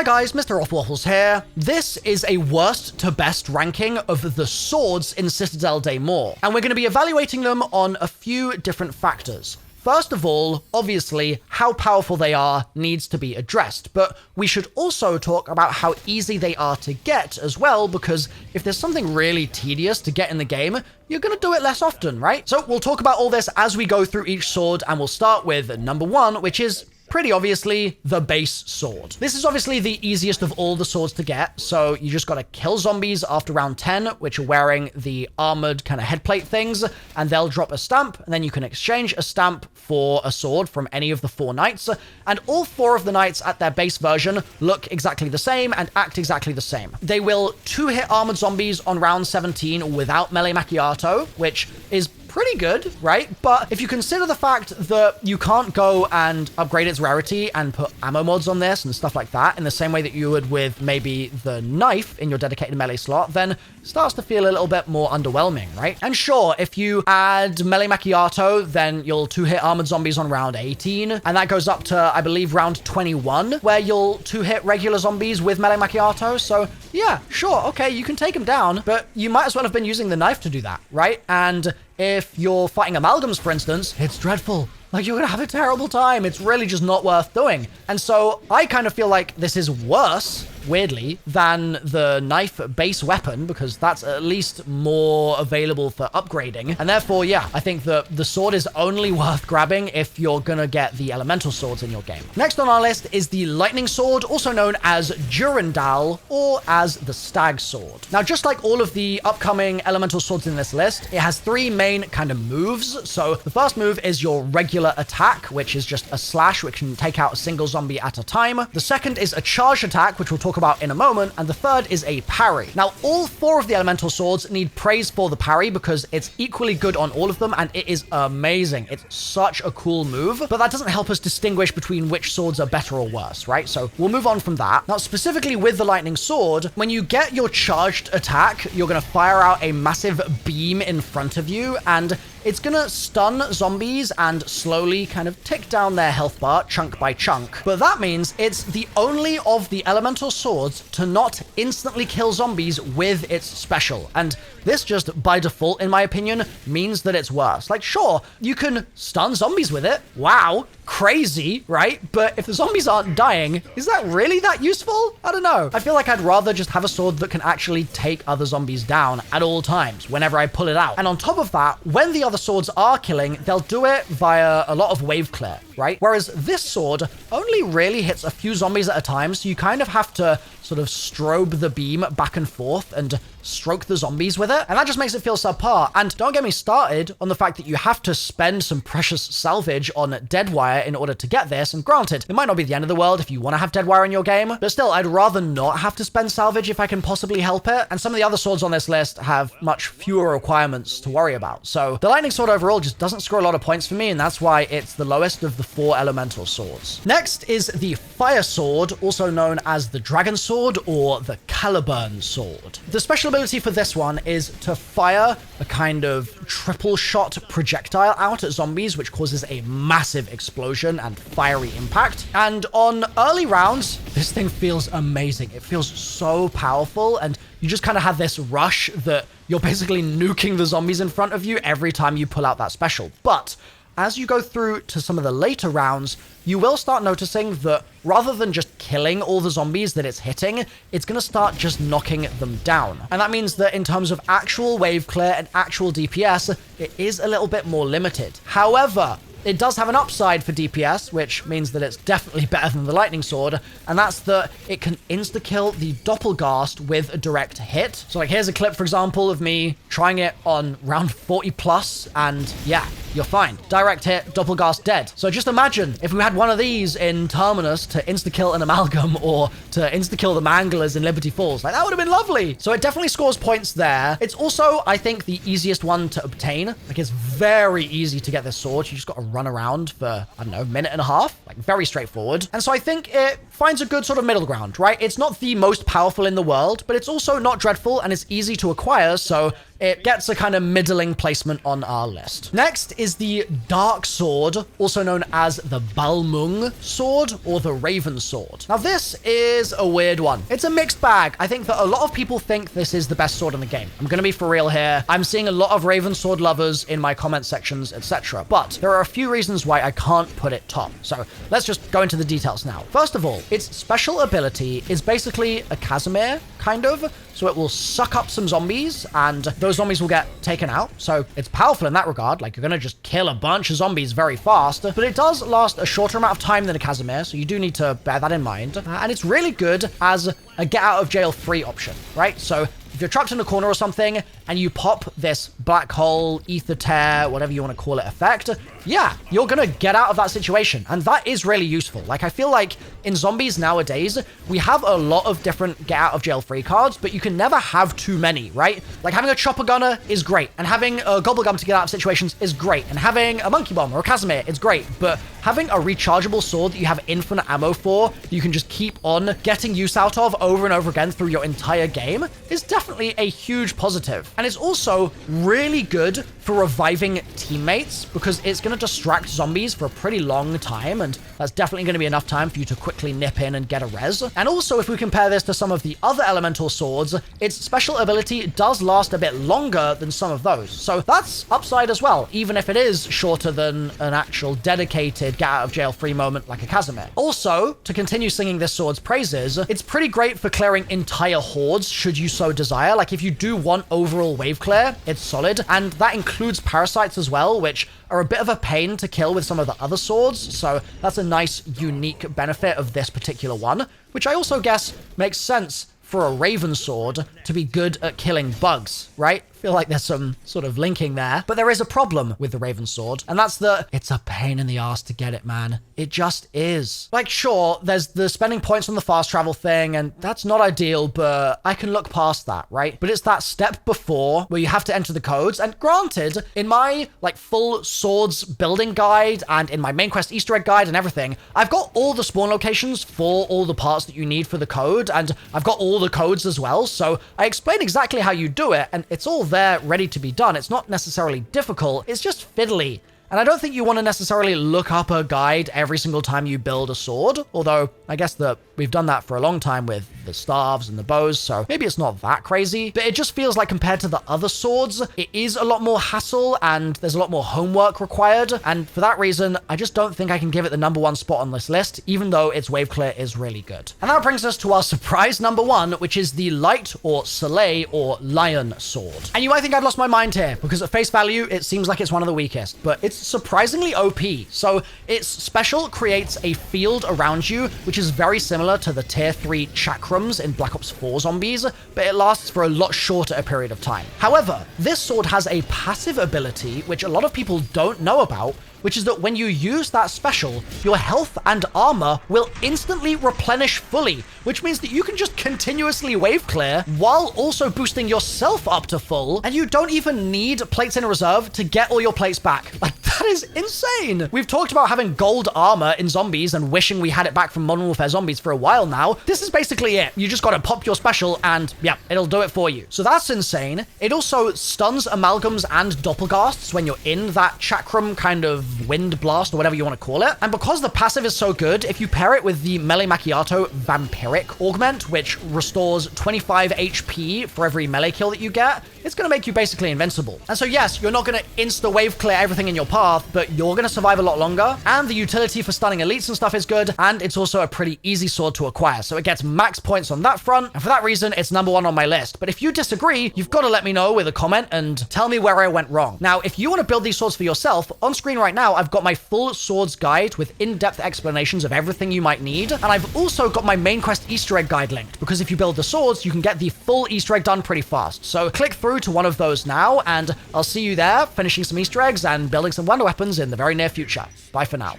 Hi guys, MrRoflWaffles here. This is a worst to best ranking of the swords in Citadelle Des Morts, and we're going to be evaluating them on a few different factors. First of all, obviously, how powerful they are needs to be addressed, but we should also talk about how easy they are to get as well, because if there's something really tedious to get in the game, you're going to do it less often, right? So we'll talk about all this as we go through each sword, and we'll start with number one, which is pretty obviously the base sword. This is obviously the easiest of all the swords to get, so you just gotta kill zombies after round 10, which are wearing the armored kind of headplate things, and they'll drop a stamp, and then you can exchange a stamp for a sword from any of the 4 knights, and all 4 of the knights at their base version look exactly the same and act exactly the same. They will 2-hit armored zombies on round 17 without melee macchiato, which is pretty good, right? But if you consider the fact that you can't go and upgrade its rarity and put ammo mods on this and stuff like that in the same way that you would with maybe the knife in your dedicated melee slot, then it starts to feel a little bit more underwhelming, right? And sure, if you add melee macchiato, then you'll 2-hit armored zombies on round 18, and that goes up to, I believe, round 21, where you'll 2-hit regular zombies with melee macchiato. So yeah, sure, okay, you can take them down, but you might as well have been using the knife to do that, right? And if you're fighting amalgams, for instance, it's dreadful. Like, you're gonna have a terrible time. It's really just not worth doing. And so I kind of feel like this is worse, weirdly, than the knife base weapon, because that's at least more available for upgrading. And therefore, yeah, I think that the sword is only worth grabbing if you're gonna get the elemental swords in your game. Next on our list is the lightning sword, also known as Durandal, or as the stag sword. Now, just like all of the upcoming elemental swords in this list, it has 3 main kind of moves. So the first move is your regular attack, which is just a slash, which can take out a single zombie at a time. The second is a charge attack, which we'll talk about in a moment, and the third is a parry. Now, all 4 of the elemental swords need praise for the parry because it's equally good on all of them, and it is amazing. It's such a cool move, but that doesn't help us distinguish between which swords are better or worse, right? So we'll move on from that. Now, specifically with the lightning sword, when you get your charged attack, you're going to fire out a massive beam in front of you, and it's gonna stun zombies and slowly kind of tick down their health bar chunk by chunk. But that means it's the only of the elemental swords to not instantly kill zombies with its special. And this just, by default, in my opinion, means that it's worse. Like, sure, you can stun zombies with it. Wow, crazy, right? But if the zombies aren't dying, is that really that useful? I don't know. I feel like I'd rather just have a sword that can actually take other zombies down at all times, whenever I pull it out. And on top of that, when the other swords are killing, they'll do it via a lot of wave clear, right? Whereas this sword only really hits a few zombies at a time, so you kind of have to sort of strobe the beam back and forth and stroke the zombies with it, and that just makes it feel subpar. And don't get me started on the fact that you have to spend some precious salvage on dead wire in order to get this, and granted, it might not be the end of the world if you want to have dead wire in your game, but still, I'd rather not have to spend salvage if I can possibly help it, and some of the other swords on this list have much fewer requirements to worry about. So the lightning sword overall just doesn't score a lot of points for me, and that's why it's the lowest of the 4 elemental swords. Next is the fire sword, also known as the dragon sword or the Caliburn sword. The special ability for this one is to fire a kind of triple shot projectile out at zombies, which causes a massive explosion and fiery impact. And on early rounds, this thing feels amazing. It feels so powerful, and you just kind of have this rush that you're basically nuking the zombies in front of you every time you pull out that special. But as you go through to some of the later rounds, you will start noticing that rather than just killing all the zombies that it's hitting, it's going to start just knocking them down. And that means that in terms of actual wave clear and actual DPS, it is a little bit more limited. However, it does have an upside for DPS, which means that it's definitely better than the lightning sword, and that's that it can insta-kill the Doppelgast with a direct hit. So like, here's a clip, for example, of me trying it on round 40 plus, and yeah, you're fine. Direct hit, Doppelgast dead. So just imagine if we had one of these in Terminus to insta-kill an Amalgam or to insta-kill the Manglers in Liberty Falls. Like, that would have been lovely. So it definitely scores points there. It's also, I think, the easiest one to obtain. Like, it's very easy to get this sword. You just got to run around for, I don't know, a minute and a half. Like, very straightforward. And so I think it finds a good sort of middle ground, right? It's not the most powerful in the world, but it's also not dreadful and it's easy to acquire, so it gets a kind of middling placement on our list. Next is the Dark Sword, also known as the Balmung Sword or the Raven Sword. Now this is a weird one. It's a mixed bag. I think that a lot of people think this is the best sword in the game. I'm gonna be for real here. I'm seeing a lot of Raven Sword lovers in my comment sections, etc. But there are a few reasons why I can't put it top. So let's just go into the details now. First of all, its special ability is basically a Casimir, kind of. So it will suck up some zombies and those zombies will get taken out. So it's powerful in that regard. Like, you're going to just kill a bunch of zombies very fast, but it does last a shorter amount of time than a Casimir. So you do need to bear that in mind. And it's really good as a get out of jail free option, right? So if you're trapped in a corner or something and you pop this black hole, ether tear, whatever you want to call it, effect, yeah, you're going to get out of that situation. And that is really useful. Like, I feel like in zombies nowadays, we have a lot of different get out of jail free cards, but you can never have too many, right? Like, having a chopper gunner is great, and having a gobblegum to get out of situations is great, and having a monkey bomb or a Casimir is great, but having a rechargeable sword that you have infinite ammo for, that you can just keep on getting use out of over and over again through your entire game is definitely a huge positive. And it's also really good for reviving teammates because it's going to distract zombies for a pretty long time, and that's definitely going to be enough time for you to quickly nip in and get a res. And also, if we compare this to some of the other elemental swords, its special ability does last a bit longer than some of those. So that's upside as well, even if it is shorter than an actual dedicated get out of jail free moment like a Casimir. Also, to continue singing this sword's praises, it's pretty great for clearing entire hordes should you so desire. Like, if you do want overall wave clear, it's solid, and that includes parasites as well, which are a bit of a pain to kill with some of the other swords, so that's a nice unique benefit of this particular one, which I also guess makes sense for a Raven Sword to be good at killing bugs, right? I feel like there's some sort of linking there, but there is a problem with the Raven Sword, and that's that it's a pain in the ass to get it, man. It just is. Like, sure, there's the spending points on the fast travel thing, and that's not ideal, but I can look past that, right? But it's that step before where you have to enter the codes, and granted, in my, like, full swords building guide, and in my main quest Easter egg guide and everything, I've got all the spawn locations for all the parts that you need for the code, and I've got all the codes as well, so I explain exactly how you do it, and it's all there ready to be done. It's not necessarily difficult, it's just fiddly. And I don't think you want to necessarily look up a guide every single time you build a sword, although I guess that we've done that for a long time with the staves and the bows, so maybe it's not that crazy, but it just feels like compared to the other swords, it is a lot more hassle and there's a lot more homework required, and for that reason, I just don't think I can give it the #1 spot on this list, even though its wave clear is really good. And that brings us to our surprise #1, which is the Light or Soleil or Lion Sword. And you might think I've lost my mind here, because at face value, it seems like it's one of the weakest, but it's surprisingly OP. So its special creates a field around you, which is very similar to the tier 3 chakrams in Black Ops 4 zombies, but it lasts for a lot shorter a period of time. However, this sword has a passive ability, which a lot of people don't know about, which is that when you use that special, your health and armor will instantly replenish fully, which means that you can just continuously wave clear while also boosting yourself up to full, and you don't even need plates in reserve to get all your plates back. Like, that is insane. We've talked about having gold armor in zombies and wishing we had it back from Modern Warfare Zombies for a while now. This is basically it. You just gotta pop your special and, yeah, it'll do it for you. So that's insane. It also stuns amalgams and doppelgasts when you're in that chakram kind of wind blast or whatever you want to call it. And because the passive is so good, if you pair it with the Melee Macchiato Vampiric Augment, which restores 25 HP for every melee kill that you get, it's going to make you basically invincible. And so yes, you're not going to insta-wave clear everything in your path, but you're going to survive a lot longer, and the utility for stunning elites and stuff is good, and it's also a pretty easy sword to acquire, so it gets max points on that front, and for that reason, it's #1 on my list. But if you disagree, you've got to let me know with a comment and tell me where I went wrong. Now, if you want to build these swords for yourself, on screen right now, I've got my full swords guide with in-depth explanations of everything you might need, and I've also got my main quest Easter egg guide linked, because if you build the swords, you can get the full Easter egg done pretty fast. So click through to one of those now, and I'll see you there, finishing some Easter eggs and building some wonder weapons in the very near future. Bye for now.